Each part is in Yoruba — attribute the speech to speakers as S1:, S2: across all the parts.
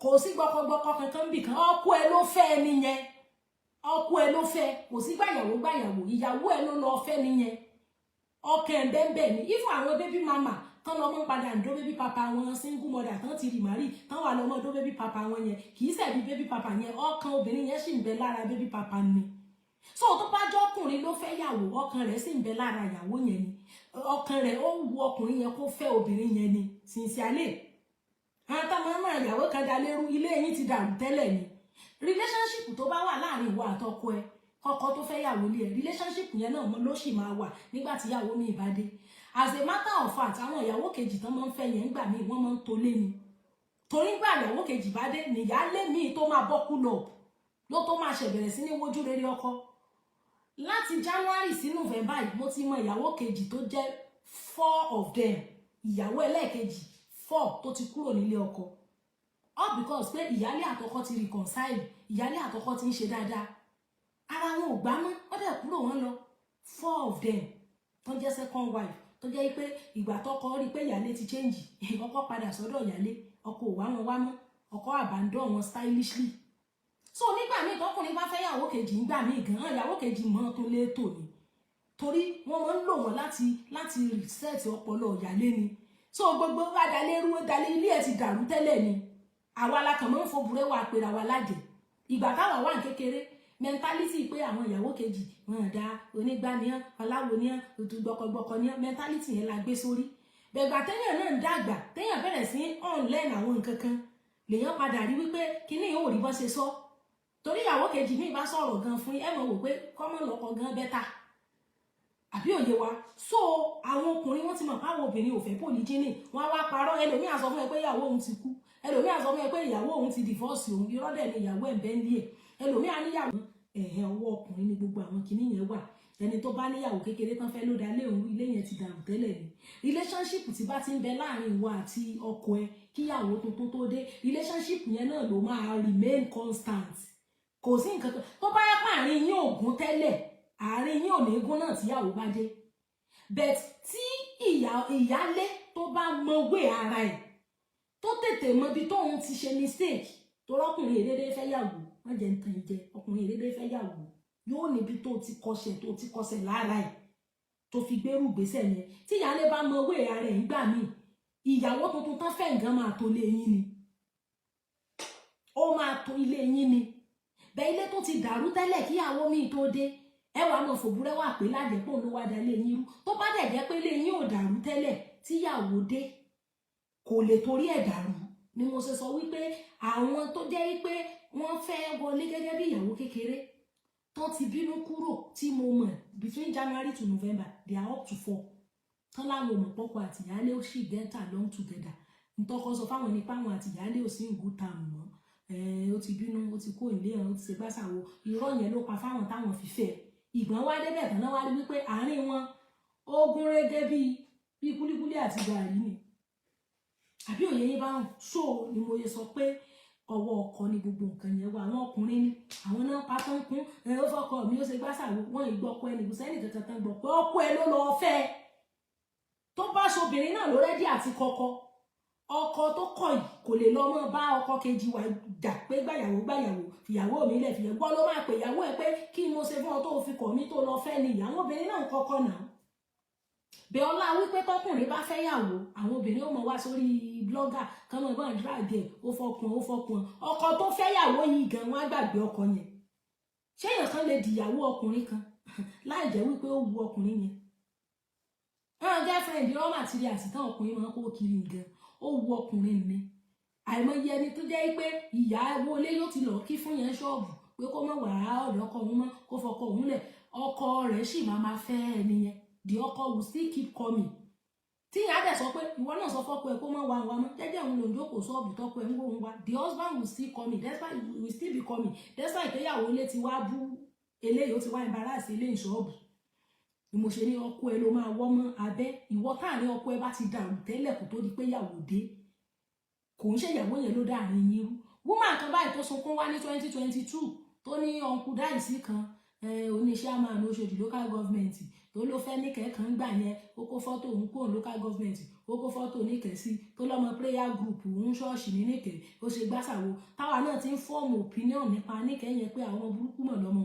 S1: kò sí gbọkọgbọkọ kankan bì kan ọkọ ẹ ló fẹ́ nìyẹn ọkọ ẹ ló fẹ́ kò sí gbàyàwó ìyàwó ẹ ló lọ fẹ́ nìyẹn ọkàn bẹ́ẹ̀ ni if àwọn baby mama tán lọ mọ́ padà ǹdó baby papa wọn single mother tán ti remarry tán wà lọ mọ́ ǹdó baby papa wọn yẹn kì í ṣẹ̀bi baby papa yẹn ọkàn obìnrin yẹn sì ń bẹ lára baby papa ni so tó bá jọ ọkùnrin ló fẹ́ yàwó ọkàn rẹ̀ sì ń bẹ lára ìyàwó yẹn ni ọkàn rẹ̀ ó wu ọkùnrin yẹn kó fẹ́ obìnrin yẹn ni sincerely àwọn tá máa ń ràn ìyàwó kan dá lérú ilé yín ti dàrú tẹ́lẹ̀ ni relationship tó bá wà láàrin ìwọ àtọkọ ẹ kọkọ tó fẹ́ yàwó lé ẹ relationship yẹn náà ló sì máa wà nígbà tí ìyàwó mi bá dé as a matter of fact àwọn ìyàwó kejì tán máa ń fẹ́ yẹn gbà míì wọ́n máa ń tó lé ni torí gbà ìyàwó kejì bá dé nìyálé míì tó máa bọ́kú lọ ló tó máa ṣẹ̀bẹ̀rẹ̀ sí ní wojú rere ọkọ láti January sí November yìí mo ti mọ ìyàwó kejì tó jẹ́ 4 of them ìyàwó ẹlẹ́ẹ̀kejì 4 tó ti kúrò nílé ọkọ all because pé ìyálé àtọkọ ti reconcile ìyálé àtọkọ ti ń ṣe dáadáa ara wọn ò gbá mọ́ wọ́n dẹ̀ kúrò wọn lọ 4 of them tó jẹ́ second wife tó jẹ́ pé ìgbà tọkọ rí pé ìyálé ti change ọkọ padà sọ́dọ̀ ìyálé ọkọ ò wá wọn wá mọ́ ọkọ abandon wọn stylishly so nígbà míì tọkùnrin bá fẹ́ yàwó kejì nígbà míì gan yàwó kejì mọ́ tó lé tò ní torí wọ́n máa ń lò wọ́n láti reset ọpọlọ ìyálé ni so gbogbo adalérú dalé ilé ẹ̀ ti dàrú tẹ́lẹ̀ ni àwa la kàn máa ń foburẹ́ wà pera wa lájẹ ìgbà táwa wà ní kékeré mentality pé àwọn ìyàwó kejì wọn dá onígbàníyàn aláwòníyàn òtúgbọkọgbọkọníyàn mentality yẹn la gbé sórí bẹ̀gbà téèyàn náà ń dàgbà téèyàn bẹ̀rẹ̀ sí online àwọn nǹkan kan lèèyàn padà rí wípé kíní yóò rí bọ́ ṣe sọ torí ìyàwó kejì mi bá sọ̀rọ̀ gan fún ẹ mọ̀ wò pé kọ́mọ̀ lọ́kọ gan bẹ́tà àbí òye wa so àwọn ọkùnrin wọn ti mọ̀ páwọn obìnrin ò fẹ́ polygyny wọn wá parọ́ ẹlòmíì á sọ fún ẹ pé ìyàwó òun ti kú ẹlòmíì á sọ fún ẹ pé ìyàwó òun ti divorce òun irọ́ dẹ̀ ni ìyàwó ẹ̀ ń bẹ́ ń lé ẹ̀ ẹlòmíì á níyàwó ọwọ́ ọkùnrin ni gbogbo àwọn kinní yẹn wà ẹni tó bá níyàwó kékeré tán fẹ́ ló dá lé òun ilé yẹn ti dàrú tẹ́lẹ̀ ni relationship tí bá ti ń bẹ láàrin ìwọ àti ọkọ ẹ kíyàwó tuntun tó dé relationship yẹn náà ló máa remain constant kò sí nǹkan kan tó bá yẹ pé àárín yín ò gún tẹ́lẹ̀ àárín yín ò ní gún náà tíyàwó bá dé but tí ìyálé tó bá mọ wé ara ẹ̀ tó tètè mọ ibi tóun ti ṣe mistake tó rọ́kùnrin èdèdè fẹ́ yàwó wọ́n jẹ́ nǹkan ìjẹ ọkùnrin èdèdè fẹ́ yàwó yóò níbi tó ti kọsẹ̀ lára ẹ̀ tó fi gbérù gbésẹ̀ yẹn tí ìyálé bá mọ wé ara ẹ̀ ńgbà míì ìyàwó tuntun tán fẹ́ nǹkan máa tó lé yín ni ó máa tó ilé yín ni bẹ́ẹ̀ ilé tó ti dàrú tẹ́lẹ̀ kíyàwó míì tó dé ẹ wàá mọ̀ fòbúrẹ́ wà pé lájẹpọ̀ ló wá da ilé yín rú tó bá dẹ̀ jẹ́ pé ilé yín ò dàrú tẹ́lẹ̀ tíyàwó dé kò lè torí ẹ̀ dàrú ni mo ṣe sọ wípé àwọn tó jẹ́ wípé wọ́n fẹ́ wọlé gẹ́gẹ́ bí ìyàwó kékeré tó ti bínú kúrò tí mo mọ̀ between January to November they are up to 4 tán láwọn ọmọ pọ́pọ́ àti ìyálé ó sì get along together ntọ́kọ sọ fáwọn nípa àwọn àti ìyálé ò sí good time mọ́ ó ti bínú ó ti kó ilé ẹ̀ ó ti ṣe gbàṣàwò irọ́ yẹn ló pa fáwọn táwọn fífẹ́ ìgbọ́n wá débẹ̀ tán náà wá rí wípé àárín wọn ó gún régé bíi kúlíkúlí àti gàrí ni àbí òye yín bá ń so ni mo yẹ sọ pé ọwọ́ ọkọ ni gbogbo nǹkan yẹn wà àwọn ọkùnrin ni àwọn náà pa tán kún ó fọkọ mi ó ṣe gbàṣàwò wọn ìgbọ́kọ ẹni kò sẹ́ni kankan tán gbọ́ pé ọkọ ẹ ló lọ́ọ́ fẹ́ tó bá ṣobìnrin náà ló rẹ́dí àti kọ́kọ́ ọkọ tó kọ̀ yìí kò lè lọ mọ́ bá ọkọ kejì wa jà pé gbàyàwó fìyàwó mi lẹ̀ fìyàwó gbọ́ ló máa pè ìyàwó ẹ pé kí mo ṣe fún ọ tó fi kọ̀ mí tó lọ fẹ́ ni ìyàwó obìnrin náà kọ́kọ́ náà bẹ́ẹ̀ ọlá wípé tọkùnrin bá fẹ́ yàwó àwọn obìnrin ó mọ wá sórí blogger kan mọ̀ bá drag ẹ̀ ó fọkùn ọkọ tó fẹ́ yàwó yìí gan wọ́n á gbàgbé ọkọ yẹn ṣé èèyàn kan lè dìyàwó ọkùnrin kan láì jẹ́ wípé ó wu ọkùnrin yẹn girlfriend raw material àti táwọn ọkùnrin máa ń kó kiri nǹkan ó wu ọkùnrin ni àìmọye ẹni tó jẹ́ pé ìyá wọlé yóò ti lọ kí fún yẹn ṣọ́ọ̀bù pé kó má wàá ọ̀dọ̀ ọkọ òun mọ́ kó fọkọ òun lẹ̀ ọkọ rẹ̀ sì máa fẹ́ ẹni yẹn the ọkọ will still keep coming tí ìyá dẹ̀ sọ pé ìwọ náà sọ fọ́kọ ẹ kó má wà wá mọ́ jẹ́jẹ́ òun lòun jókòó ṣọ́ọ̀bù tọ́kọ ẹ ń wò ń wá the husband will still coming despite will still be coming despite ìgbéyàwó ilé ti wá bú eléyìí ó ti wá embarrass eléyìí ṣọ́ọ̀bù ni mo ṣe ní ọkọ ẹ ló máa wọ́ mọ́ abẹ́ ìwọ táàrin ọkọ ẹ bá ti dàrú tẹ́lẹ̀ kó tó di pé ìyàwó dé kò ń ṣe ìyàwó yẹn ló dáàrin yín rú woman kan báyìí tó sunkún wá ní 2022 tó ní ọ̀nkú dáìsí kan oníṣẹ́ àmàlà Òṣòdì local government tó ló fẹ́ níkẹ́ kan gbà yẹn ó kó fọ́tò òun kúrò local government ó kó fọ́tò níkẹ́ sí tó lọ́mọ prayer group òun ṣọ́ọ̀ṣì ní níkẹ́ ó ṣe gbàsàwò táwa náà ti ń fọ́ọ̀mù opinion nípa níkẹ́ yẹn pé àwọn burúkú mọ̀ lọ́mọ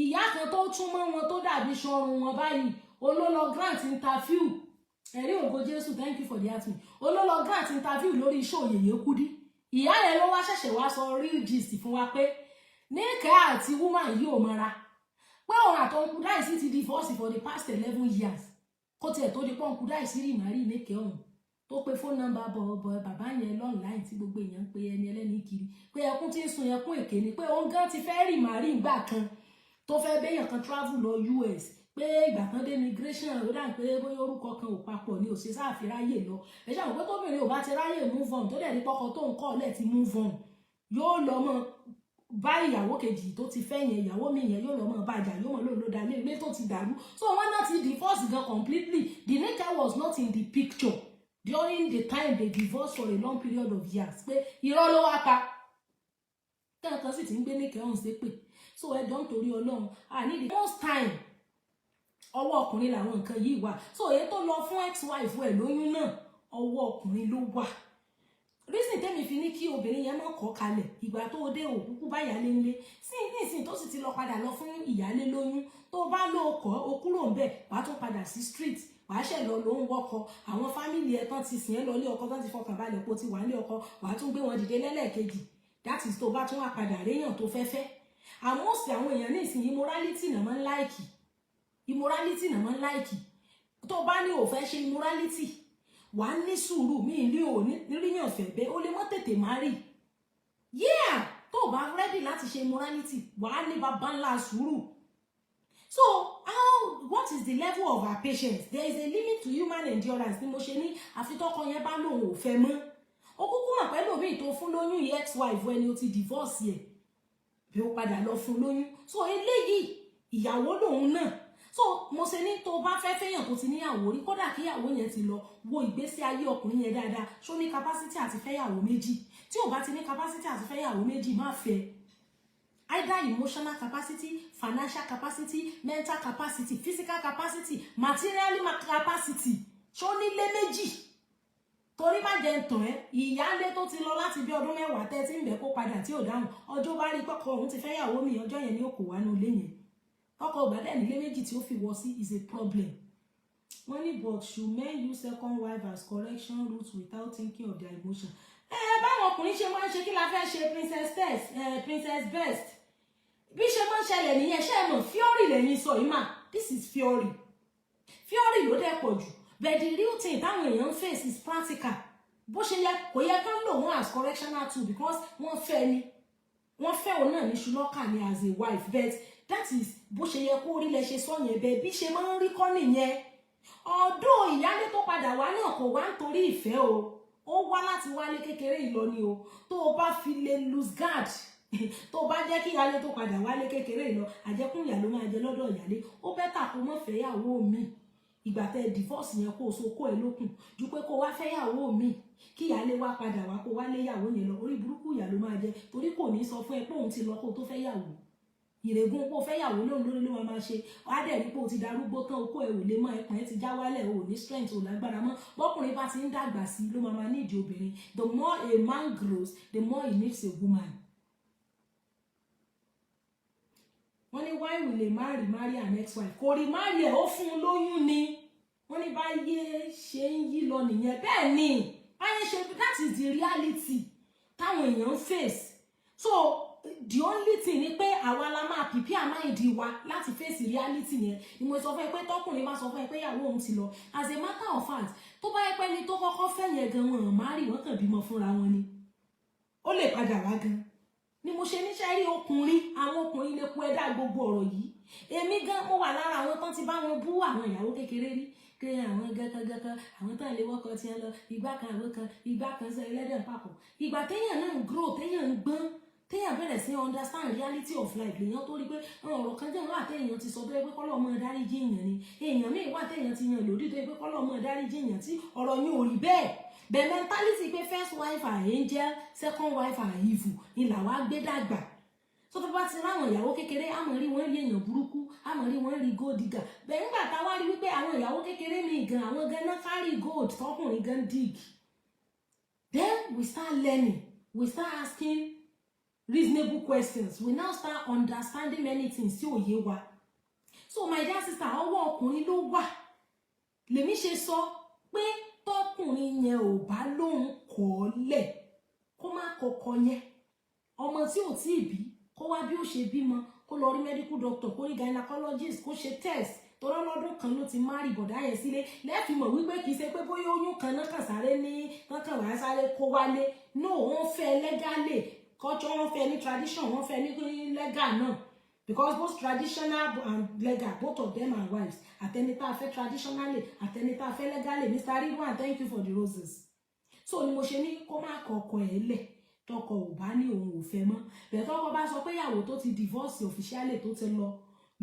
S1: ìyá kan tó tún mọ́ wọn tó dàbí sọrun wọn báyìí olólọ grant interview ẹ̀rí ògo Jésù thank you for the heart me olólọ grant interview lórí iṣẹ́ Oyèyè Kúdí ìyá yẹn ló wá ṣẹ̀ṣẹ̀ wá sọ real gist fún wa pé níkẹ́ àti woman yìí ò mọ́ra pé òun àtọ̀nkú Dáìsí ti divorce for the past 11 years kó tiẹ̀ tó di pọ́nkú Dáìsí rí màrí níkẹ́ ọ̀hún tó pe phone number bọ̀ bàbá yẹn online tí gbogbo èèyàn ń pe ẹni ẹlẹ́ni kiri pé ẹkún tí ń sun ẹkún èké ni pé òun gan ti fẹ́ rí màrí ìgbà kan tó fẹ́ béèyàn kan travel lọ US pé ìgbà kan dé immigration ó dà pé bóyá orúkọ kan ò papọ̀ ni ò ṣe sáàfin ráyè lọ ẹ ṣàwọn pé tóbìnrin ò bá ti ráyè move on tó dẹ̀ ní pọ́kọ tó ń kọ́ ọ̀lẹ́ ti move on yóò lọ mọ́ bá ìyàwó kejì tó ti fẹ́ yẹn ìyàwó mi yẹn yóò lọ mọ́ bàjá yóò mọ́ ló dá ilé tó ti dàrú so wọ́n náà ti divorce gan completely the nature was not in the picture during the time they divorced for a long period of years pé irọ́ ló wá pa kẹ́kọ̀ọ́ sì ti ń gbé ní kẹ́hùn sí pé so ẹ dán torí Ọlọ́run I need the most time ọwọ́ ọkùnrin làwọn nǹkan yìí wà so èyí tó lọ fún ex-wife ẹ̀ lóyún náà ọwọ́ ọkùnrin ló wà reason tẹ́mi fi ní kí obìnrin yẹn máa kọ́ kalẹ̀ ìgbà tó dé òkúkú bá ìyálé ńlé sí nísìnyí tó sì ti lọ padà lọ fún ìyálé lóyún tó bá lọ kọ́ ó kúrò ń bẹ̀ wàá tún padà sí street wàá ṣẹ̀ lọ ló ń wọ́kọ àwọn fámìlì ẹ̀ tán ti sìn ẹ́ lọ ilé ọkọ tán ti fọkàn balẹ̀ pò ti wà nílé ọkọ wàá tún gbé wọn dìde lẹ́lẹ́kejì that is tó bá tún wà padà réyàn tó fẹ́fẹ́ àmọ́ sì àwọn èèyàn ní ìsìn immorality náà máa ń láìkì immorality náà máa ń láìkì tó bá ní ò fẹ́ ṣe immorality wà á ní sùúrù mí ní òní ríyàn fẹ̀bẹ́ ó lè mọ́ tètè má rí yeah tó bá ready láti ṣe immorality wà á ní bàbá ńlá sùúrù so what is the level of our patience there is a limit to human endurance ni mo ṣe ní àfitọ́kọ yẹn bá lòun ò fẹ́ mọ́ ó kúkú mọ̀ pẹ̀lú òbí tó fún lóyún yìí ex-wife ẹni ó ti divorce yẹ bí ó padà lọ fún lóyún so eléyìí ìyàwó lòun náà so mo ṣe ní tó bá fẹ́ fẹ́yàn tó ti níyàwó rí kódà kí ìyàwó yẹn ti lọ wo ìgbésí ayé ọkùnrin yẹn dáadáa ṣó ní capacity àti fẹ́yàwó méjì tí ò bá ti ní capacity àti fẹ́yàwó méjì má fẹ́ either emotional capacity financial capacity mental capacity physical capacity material capacity ṣó nílé méjì torí má jẹ́ ntàn ẹ́ ìyáálé tó ti lọ láti bí ọdún mẹ́wàá tẹ́ tí ń bẹ̀ kó padà tí ò dáhùn ọjọ́ bá rí pọ́kọ òun ti fẹ́yàwó mi ọjọ́ yẹn ni ó kò wá ní ilé yẹn ọkọ ògbádẹ́ nílé méjì tí ó fi wọ sí is a problem wọ́n ní but should men use second wife as correction route without thinking of their emotion báwọn ọkùnrin ṣe máa ń ṣe kí la fẹ́ ṣe princess best bí ṣe máa ń ṣẹlẹ̀ nìyẹn ṣe mọ̀ fury lẹ́yìn sọ yìí mà this is fury ló dẹ̀ pọ̀ jù but the real thing táwọn èèyàn face is practical bó ṣe yẹ kò yẹ kán lò wọ́n as correctional tool because wọ́n fẹ́ òun náà ní ṣùlọ́kà ni as a wife but that is bó ṣe yẹ kó rí lẹ ṣe sọ yẹn bẹ́ẹ̀ bí ṣe máa ń rí kọ́ nìyẹn ọdún ìyálé tó padà wá náà kò wá nítorí ìfẹ́ o ó wá láti wálé kékeré ìlọ ni o tó o bá fi lè lose guard tó o bá jẹ́ kí ìyálé tó padà wálé kékeré ìlọ àjẹkùn ìyá ló máa jẹ lọ́dọ̀ ìyálé ó bẹ́tà kó mọ́ fẹ́yàwó mi ìgbà tẹ divorce yẹn kó o so kó ẹ lókun ju pé kó wá fẹ́yàwó mi kí ìyálé wá padà wá kó wá léyàwó yẹn lọ orí burúkú ìyá ló máa jẹ torí kò ní sọ fún ẹ pé òun ti lọ kó o tó fẹ́yàwó ìrègùn pé o fẹ́yàwó lóun lórí ló máa ṣe wá dẹ̀ rí pé o ti darúgbó tán okó ẹ ò lè mọ ẹpọ̀n ẹ ti já wálẹ̀ o ò ní strength ò lágbára mọ́ bọ́kùnrin bá ti ń dàgbà sí ló máa nídìí obìnrin the more a man grows the more he needs a woman. wọ́n ní why will a man remarry an ex-wife kò remarry ẹ̀ ó fún un lóyún ni wọ́n ní báyé ṣe ń yí lọ nìyẹn bẹ́ẹ̀ ni báyé ṣe that is the reality táwọn èèyàn face so the only thing ni pé àwa la máa pìpì àmáìdí wa láti face reality yẹn ni mo sọ fún ẹ pé tọkùnrin bá sọ fún ẹ pé ìyàwó òun ti lọ as a matter of fact tó bá yẹ pé ní tó kọ́kọ́ fẹ́ yẹn gan wọn má rí wọn kàn bímọ fúnra wọn ni ó lè padà wá gan ni mo ṣe níṣẹ́ rí ọkùnrin àwọn ọkùnrin lè kú ẹ̀dá gbogbo ọ̀rọ̀ yìí èmi gan mo wà lára àwọn tán ti bá wọn bú àwọn ìyàwó kékeré rí pé àwọn gẹ́gẹ́gẹ́gẹ́ àwọn tán lè wọ́kọ̀ tí ẹ lọ ìgbà kan àwọn kan ìgbà kan sọ ẹlẹ́dẹ̀ papọ̀ ìgbà téèyàn náà ń grow téèyàn ń gbọ́n téèyàn bẹ̀rẹ̀ sí understand reality of life lèèyàn tó rí pé ọ̀rọ̀ kan jẹ́ wà téèyàn ti sọ tó yẹ pé kọ́lọ́ mọ́ dáríjì èèyàn ni èèyàn míì wà téèyàn ti yàn lòdì tó yẹ pé kọ́lọ́ mọ́ dáríjì èèyàn tí ọ̀rọ̀ yẹn ò rí bẹ́ẹ̀ the mentality pé first wife are angel second wife are evil ni làwa gbé dàgbà so tó bá ti ráwọn ìyàwó kékeré a mọ̀ rí wọ́n rí èèyàn burúkú a mọ̀ rí wọ́n rí gold digger bẹ́ẹ̀ nígbà táwa rí wípé àwọn ìyàwó kékeré mi gan àwọn gan náà carry gold tọkùnrin gan dig. Then we start learning, we start asking reasonable questions, we now start understanding many things tí ò yé wa. So my dear sister, ọwọ́ ọkùnrin ló wà. Lèmi ṣe sọ pé tọkùnrin yẹn ò bá lóhun kọ́lẹ̀ kó má kọ́kọ́ yẹn ọmọ tí ò tí ì bí kó wá bí ó ṣe bímọ kó lọ rí medical doctor kó rí gynecologist kó ṣe test torí ọlọ́dún kan ló ti marry bọ̀dá yẹn sílé lẹ́ẹ̀fì mọ̀ wípé kì í ṣe pé bóyá oyún kan náà kàn sáré ní kankan wàá sáré kó wálé no wọ́n fẹ́ legally culture wọ́n fẹ́ ní tradition wọ́n fẹ́ ní legal náà because both traditional and legal both of them are wives àtẹnitá fẹ́ traditionally àtẹnitá fẹ́ legally Mr. Ridwan thank you for the roses so ni mo ṣe ní kó má kọkọ ẹ̀ lẹ̀ tọkọ ò bá ní òun ò fẹ́ mọ́ bẹ́ẹ̀ tọkọ bá sọ pé ìyàwó tó ti divorce officially tó ti lọ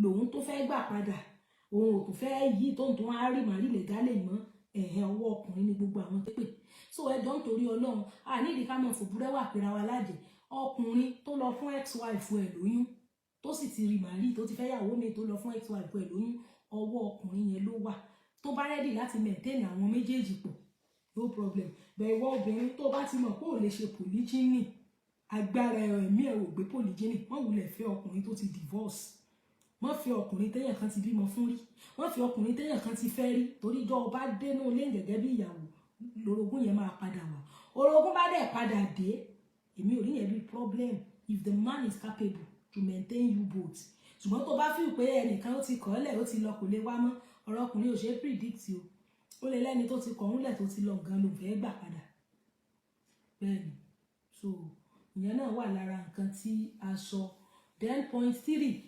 S1: lòun tó fẹ́ gbà padà òun ò tó fẹ́ yí tó ń tó á rí màrí lẹ́gálẹ̀ mọ́ ẹ̀hẹ́ ọwọ́ ọkùnrin ní gbogbo àwọn pépè so ẹjọ́ nítorí ọlọ́run a nídìí ká mọ̀ fòbúrẹ́wà pera wa lájẹ ọkùnrin tó lọ fún ex-wife ẹ̀ lóyún tó sì ti rí màrí tó ti fẹ́ yàwó mi tó lọ fún ex-wife ẹ̀ lóyún ọwọ́ ọkùnrin yẹn ló wà tó bá rẹ́dì láti maintain àwọn méjèèjì pọ̀ no problem bẹ́ẹ̀ ìwọ obìnrin tó bá ti mọ̀ pé ò lè ṣe polygyny agbára ẹ̀mí ẹ̀ ò gbé polygyny wọ́n wulẹ̀ fẹ́ ọkùnrin tó ti divorce wọ́n fi ọkùnrin téèyàn kan ti bímọ fún rí wọ́n fi ọkùnrin téèyàn kan ti fẹ́ rí torí ìjọ ọba dénú ilé gẹ́gẹ́ bí ìyàwó lórogún yẹn máa padà wá orogún bá dẹ̀ padà dé èmi ò rí yẹn bí problem if the man is capable to maintain you both ṣùgbọ́n tó bá fi pé ẹnìkan ó ti kọ̀ ọ́ lẹ̀ ó ti lọ kò lè wá mọ́ ọ̀rọ̀ ọkùnrin ò ṣe é predict o ó lè lẹ́ni tó ti kọ̀ ọ́n lẹ̀ tó ti lọ gan ló fẹ́ gbà padà bẹ́ẹ̀ ni so ìyẹn náà wà lára nǹkan tí a sọ then point 3